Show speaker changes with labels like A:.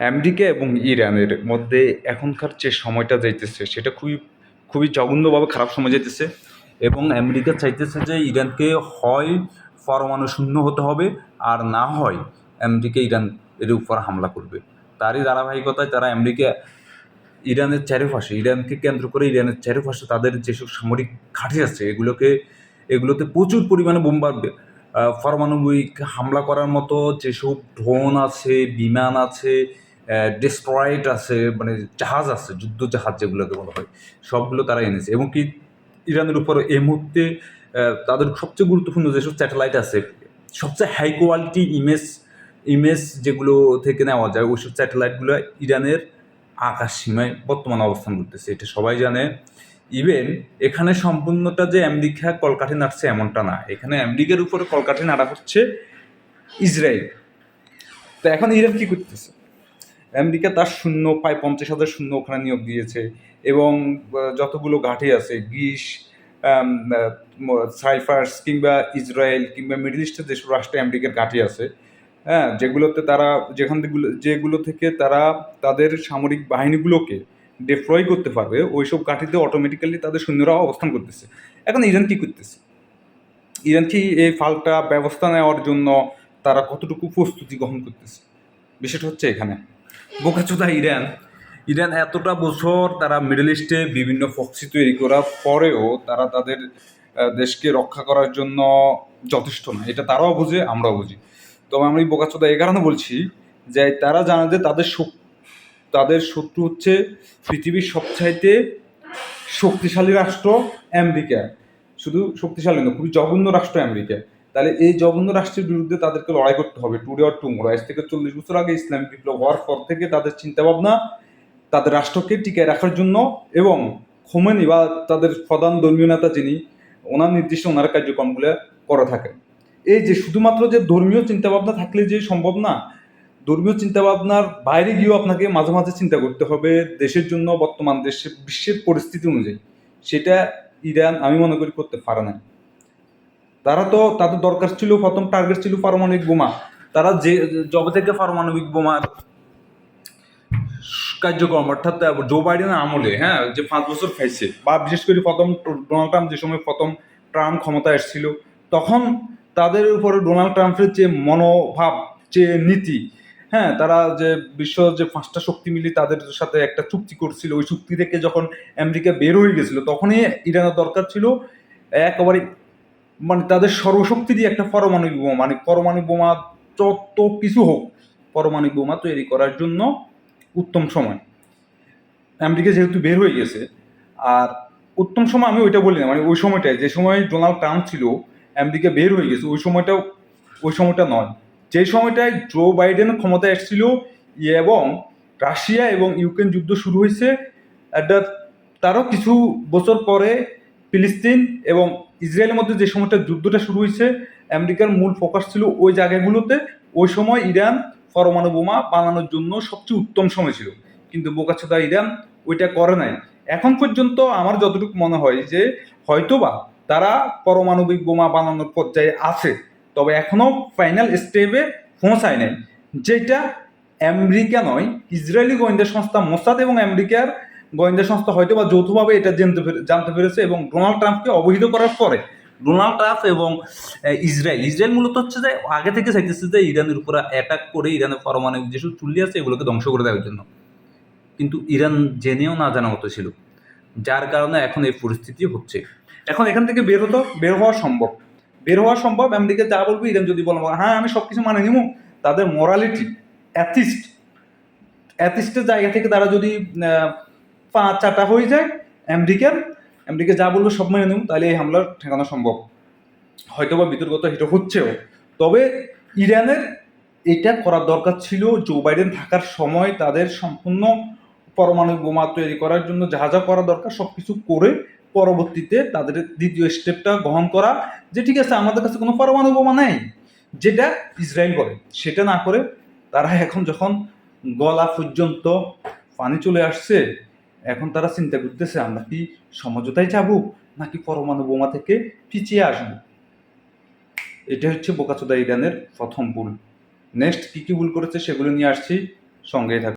A: America এবং ইরানের মধ্যে এখনকার যে সময়টা যাইতেছে সেটা খুবই খুবই জঘন্যভাবে খারাপ সময় যাইতেছে, এবং আমেরিকা চাইতেছে যে ইরানকে হয় পরমাণু শূন্য হতে হবে, আর না হয় আমেরিকা ইরান এর উপর হামলা করবে। তারই ধারাবাহিকতায় তারা আমেরিকা ইরানের চারিপাশে, ইরানকে কেন্দ্র করে ইরানের চারিপাশে তাদের যেসব সামরিক ঘাঁটি আছে এগুলোতে প্রচুর পরিমাণে বোমা, পারমাণবিক হামলা করার মতো যেসব ড্রোন আছে, বিমান আছে, ডেস্ট্রয়েড আছে, মানে জাহাজ আছে, যুদ্ধ জাহাজ যেগুলোকে বলা হয়, সবগুলো তারা এনেছে। এবং কি ইরানের উপর এই মুহূর্তে তাদের সবচেয়ে গুরুত্বপূর্ণ যেসব স্যাটেলাইট আছে, সবচেয়ে হাই কোয়ালিটি ইমেজ যেগুলো থেকে নেওয়া যায়, ওইসব স্যাটেলাইটগুলো ইরানের আকাশ সীমায় বর্তমানে অবস্থান করতেছে, এটা সবাই জানে। ইভেন এখানে সম্পূর্ণটা যে আমেরিকা কলকাঠি নাড়ছে এমনটা না, এখানে আমেরিকার উপরে কলকাঠি নাড়া হচ্ছে ইসরায়েল। তো এখন ইরান কি করতেছে? আমেরিকা তার সৈন্য প্রায় 50,000 সৈন্য ওখানে নিয়োগ দিয়েছে, এবং যতগুলো ঘাঁটি আছে গ্রিস, সাইপ্রাস কিংবা ইসরায়েল কিংবা মিডল ইস্টের যেসব রাষ্ট্রে আমেরিকার ঘাঁটি আছে, হ্যাঁ, যেগুলো থেকে তারা তাদের সামরিক বাহিনীগুলোকে ডিপ্লয় করতে পারবে, ওইসব ঘাঁটিতে অটোমেটিক্যালি তাদের সৈন্যরাও অবস্থান করতেছে। এখন ইরান কি করতেছে? ইরান কি এই পাল্টা ব্যবস্থা নেওয়ার জন্য তারা কতটুকু প্রস্তুতি গ্রহণ করতেছে? বিষয়টা হচ্ছে এখানে বোকাচোদা ইরান। ইরান এতটা বছর তারা মিডল ইস্টে বিভিন্ন ফক্সি তৈরি করার পরেও তারা তাদের দেশকে রক্ষা করার জন্য যথেষ্ট না, এটা তারাও বুঝে, আমরাও বুঝি। তবে আমি বোকাচোদা এই কারণে বলছি যে তারা জানে যে তাদের শত্রু হচ্ছে পৃথিবীর সবচাইতে শক্তিশালী রাষ্ট্র আমেরিকা। শুধু শক্তিশালী নয়, খুবই জঘন্য রাষ্ট্র আমেরিকা। তাহলে এই জঘন্য রাষ্ট্রের বিরুদ্ধে তাদেরকে লড়াই করতে হবে টুডে অর টুমোরো। আজ থেকে 40 বছর আগে ইসলামিক বিপ্লব হওয়ার পর থেকে তাদের চিন্তাভাবনা তাদের রাষ্ট্রকে টিকায় রাখার জন্য, এবং খোমেনি বা তাদের প্রধান ধর্মীয় নেতা যিনি, ওনার নির্দিষ্ট ওনার কার্যক্রমগুলো করে থাকেন। এই যে শুধুমাত্র যে ধর্মীয় চিন্তাভাবনা থাকলে যে সম্ভব না, ধর্মীয় চিন্তাভাবনার বাইরে গিয়েও আপনাকে মাঝে মাঝে চিন্তা করতে হবে দেশের জন্য, বর্তমান বিশ্বের পরিস্থিতি অনুযায়ী। সেটা ইরান আমি মনে করি করতে পারে না। তারা তো তাদের দরকার ছিল, প্রথম টার্গেট ছিল পারমাণবিক বোমা। তারা যে যবে থেকে পারমাণবিক বোমার কার্যক্রম, অর্থাৎ জো বাইডেনের আমলে, হ্যাঁ, যে 5 বছর খাইছে, বা বিশেষ করে প্রথম ডোনাল্ড ট্রাম্প যে সময় ট্রাম্প ক্ষমতায় এসেছিল, তখন তাদের উপরে ডোনাল্ড ট্রাম্পের যে মনোভাব, যে নীতি, হ্যাঁ, তারা যে বিশ্ব যে 5টা শক্তি মিলে তাদের সাথে একটা চুক্তি করছিল, ওই চুক্তি থেকে যখন আমেরিকা বের হয়ে গেছিল, তখনই ইরানের দরকার ছিল একেবারে, মানে তাদের সর্বশক্তি দিয়ে একটা পারমাণবিক বোমা, মানে পরমাণু বোমা যত কিছু হোক, পরমাণু বোমা তৈরি করার জন্য উত্তম সময়। আমেরিকা যেহেতু বের হয়ে গেছে, আর উত্তম সময় আমি ওইটা বলি না, মানে ওই সময়টায় যে সময় ডোনাল্ড ট্রাম্প ছিল, আমেরিকা বের হয়ে গেছে, ওই সময়টা নয়। যে সময়টায় জো বাইডেন ক্ষমতায় এসেছিল এবং রাশিয়া এবং ইউক্রেন যুদ্ধ শুরু হয়েছে, একটা তারও কিছু বছর পরে ফিলিস্তিন এবং ইসরায়েলের মধ্যে যে সময়টা যুদ্ধটা শুরু হয়েছে, আমেরিকার মূল ফোকাস ছিল ওই জায়গাগুলোতে। ওই সময় ইরান পরমাণু বোমা বানানোর জন্য সবচেয়ে উত্তম সময় ছিল, কিন্তু বোকাচোদা ইরান ওইটা করে নাই। এখন পর্যন্ত আমার যতটুকু মনে হয় যে হয়তোবা তারা পারমাণবিক বোমা বানানোর পর্যায়ে আছে, তবে এখনো ফাইনাল স্টেপে পৌঁছায় নাই। যেটা আমেরিকা নয়, ইসরায়েলি গোয়েন্দা সংস্থা মোসাদ এবং আমেরিকার গোয়েন্দা সংস্থা হয়তোবা যৌথভাবে এটা জানতে পেরেছে, এবং ডোনাল্ড ট্রাম্পকে অবহিত করার পরে ডোনাল্ড ট্রাম্প এবং ইসরায়েল মূলত হচ্ছে যে আগে থেকে চাইতেছে যে ইরানের উপর অ্যাটাক করে ইরানের পারমাণবিক যেসব চুল্লি আছে এগুলোকে ধ্বংস করে দেওয়ার জন্য, কিন্তু ইরান জেনেও না জানা মতো ছিল, যার কারণে এখন এই পরিস্থিতি হচ্ছে। এখন এখান থেকে বের হওয়া সম্ভব। আমেরিকা যা বলবে, ইরান যদি বলে হ্যাঁ আমি সবকিছু মানে নিব, তাদের মরালিটি অ্যাথিস্টের জায়গা থেকে তারা যদি পা চাটা হয়ে যায় আমেরিকা যা বলবে সব মেনে নেব, তাহলে এই হামলার ঠেকানো সম্ভব। হয়তোবা বিতর্কত এটা হচ্ছেও, তবে ইরানের এটা করার দরকার ছিল জো বাইডেন থাকার সময়, তাদের সম্পূর্ণ পরমাণু বোমা তৈরি করার জন্য যা যা করা দরকার সব কিছু করে পরবর্তীতে তাদের দ্বিতীয় স্টেপটা গ্রহণ করা, যে ঠিক আছে আমাদের কাছে কোনো পরমাণু বোমা নেই, যেটা ইসরায়েল করে, সেটা না করে তারা এখন যখন গলা পর্যন্ত পানি চলে আসছে, এখন তারা চিন্তা করতেছে আমরা কি সমঝোতায় যাব নাকি পরমাণু বোমা থেকে পিছিয়ে আসবো। এটা হচ্ছে বোকাচোদা ইরানের প্রথম ভুল। নেক্সট কী কী ভুল করেছে সেগুলো নিয়ে আসছি সঙ্গেই থাকুন।